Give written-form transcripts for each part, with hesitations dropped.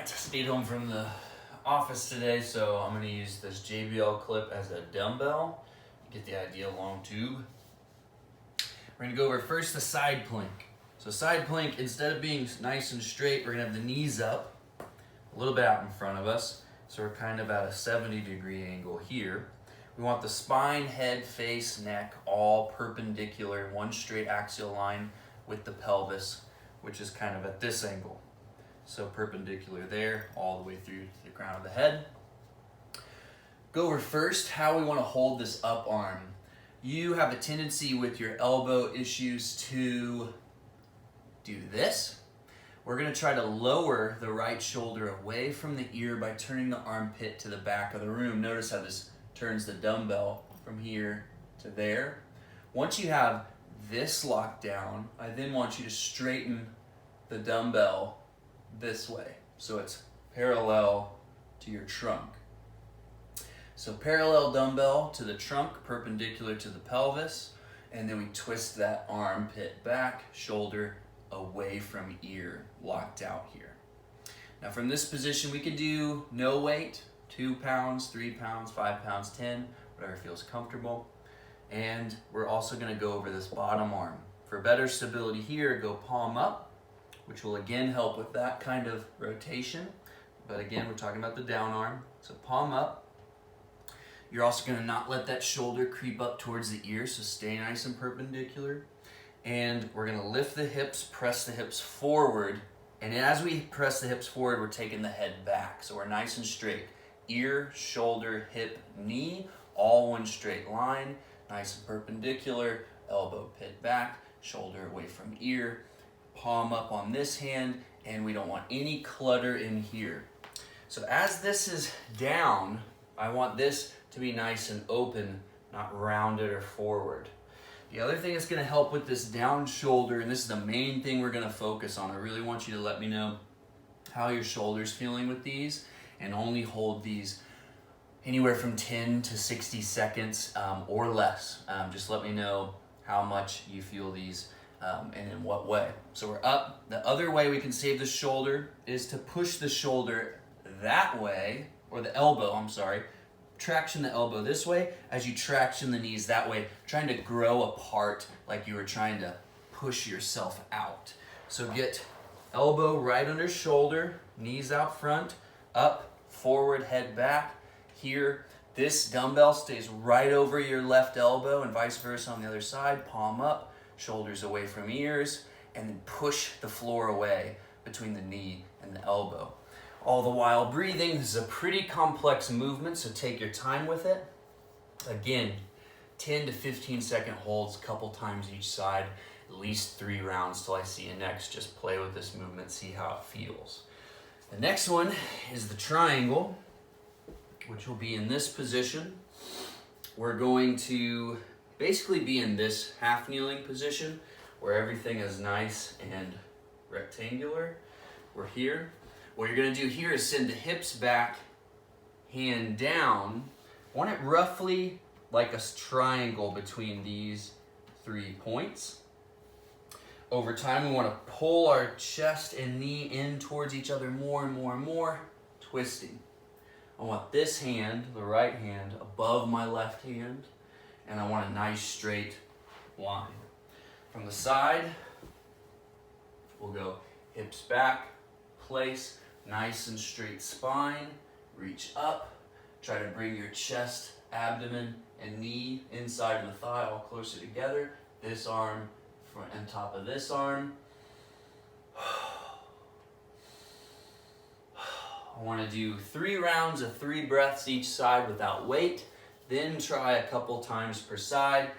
right, stayed home from the office today, so I'm gonna use this JBL clip as a dumbbell. Get the idea, long tube. We're gonna go over first the side plank. So side plank, instead of being nice and straight, we're gonna have the knees up, a little bit out in front of us. So we're kind of at a 70-degree angle here. We want the spine, head, face, neck, all perpendicular, one straight axial line with the pelvis, which is kind of at this angle. So perpendicular there, all the way through to the crown of the head. Go over first how we want to hold this up arm. You have a tendency with your elbow issues to do this. We're going to try to lower the right shoulder away from the ear by turning the armpit to the back of the room. Notice how this turns the dumbbell from here to there. Once you have this locked down, I then want you to straighten the dumbbell this way, so it's parallel to your trunk. So parallel dumbbell to the trunk, perpendicular to the pelvis, and then we twist that armpit back, shoulder away from ear, locked out here. Now from this position we can do no weight, 2 pounds, 3 pounds, 5 pounds, 10, whatever feels comfortable. And we're also gonna go over this bottom arm. For better stability here, go palm up, which will again help with that kind of rotation. But again, we're talking about the down arm. So palm up. You're also gonna not let that shoulder creep up towards the ear, so stay nice and perpendicular. And we're gonna lift the hips, press the hips forward. And as we press the hips forward, we're taking the head back. So we're nice and straight. Ear, shoulder, hip, knee, all one straight line, nice and perpendicular, elbow pit back, shoulder away from ear, palm up on this hand, and we don't want any clutter in here. So as this is down, I want this to be nice and open, not rounded or forward. The other thing that's gonna help with this down shoulder, and this is the main thing we're gonna focus on, I really want you to let me know how your shoulder's feeling with these, and only hold these anywhere from 10 to 60 seconds or less. Just let me know how much you feel these and in what way. So we're up. The other way we can save the shoulder is to push the shoulder that way, or the elbow, I'm sorry. Traction the elbow this way as you traction the knees that way, trying to grow apart like you were trying to push yourself out. So get elbow right under shoulder, knees out front, up, forward, head back. Here, this dumbbell stays right over your left elbow and vice versa on the other side. Palm up, shoulders away from ears, and then push the floor away between the knee and the elbow. All the while breathing. This is a pretty complex movement, so take your time with it. Again, 10 to 15 second holds, a couple times each side, at least 3 rounds till I see you next. Just play with this movement, see how it feels. The next one is the triangle, which will be in this position. We're going to basically be in this half kneeling position where everything is nice and rectangular. We're here. What you're gonna do here is send the hips back, hand down. I want it roughly like a triangle between these 3 points. Over time, we want to pull our chest and knee in towards each other more and more and more, twisting. I want this hand, the right hand, above my left hand, and I want a nice straight line. From the side, we'll go hips back, place, nice and straight spine, reach up, try to bring your chest, abdomen, and knee inside of the thigh all closer together. This arm front and top of this arm. I want to do 3 rounds of 3 breaths each side without weight. Then try a couple times per side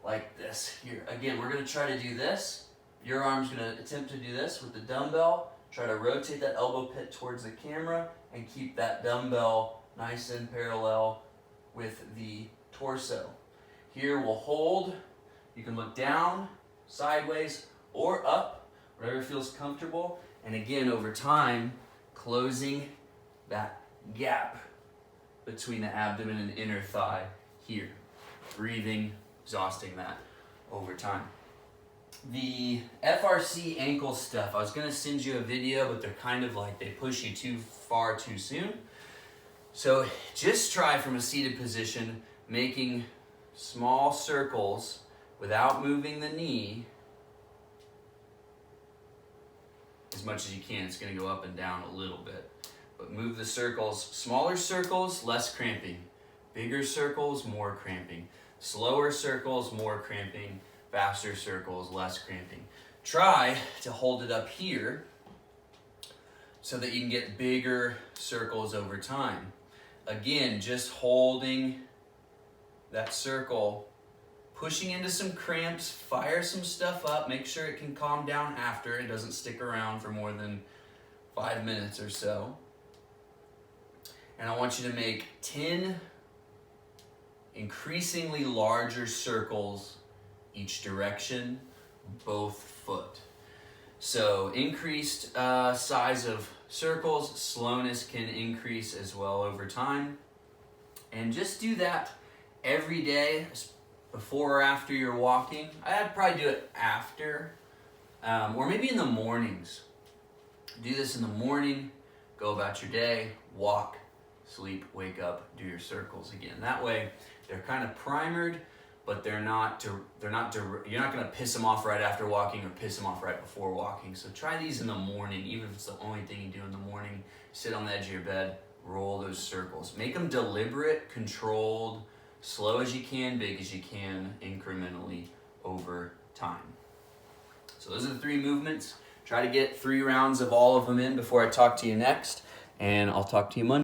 like this here. Again, we're going to try to do this. Your arm's going to attempt to do this with the dumbbell. Try to rotate that elbow pit towards the camera and keep that dumbbell nice and parallel with the torso. Here we'll hold. You can look down, sideways, or up, whatever feels comfortable. And again, over time, closing that gap between the abdomen and inner thigh here. Breathing, exhausting that over time. the FRC ankle stuff, I was gonna send you a video, but they're kind of like they push you too far too soon. So just try from a seated position, making small circles without moving the knee as much as you can. It's gonna go up and down a little bit, but move the circles. Smaller circles, less cramping. Bigger circles, more cramping. Slower circles, more cramping. Faster circles, less cramping. Try to hold it up here so that you can get bigger circles over time. Again, just holding that circle, pushing into some cramps, fire some stuff up, make sure it can calm down after. It doesn't stick around for more than 5 minutes or so. And I want you to make 10 increasingly larger circles each direction, both foot. So increased size of circles, slowness can increase as well over time. And just do that every day, before or after you're walking. I'd probably do it after, or maybe in the mornings. Do this in the morning, go about your day, walk, sleep, wake up, do your circles again. That way, they're kind of primered, but you're not gonna piss them off right after walking or piss them off right before walking. So try these in the morning, even if it's the only thing you do in the morning. Sit on the edge of your bed, roll those circles. Make them deliberate, controlled, slow as you can, big as you can, incrementally over time. So those are the 3 movements. Try to get 3 rounds of all of them in before I talk to you next, and I'll talk to you Monday.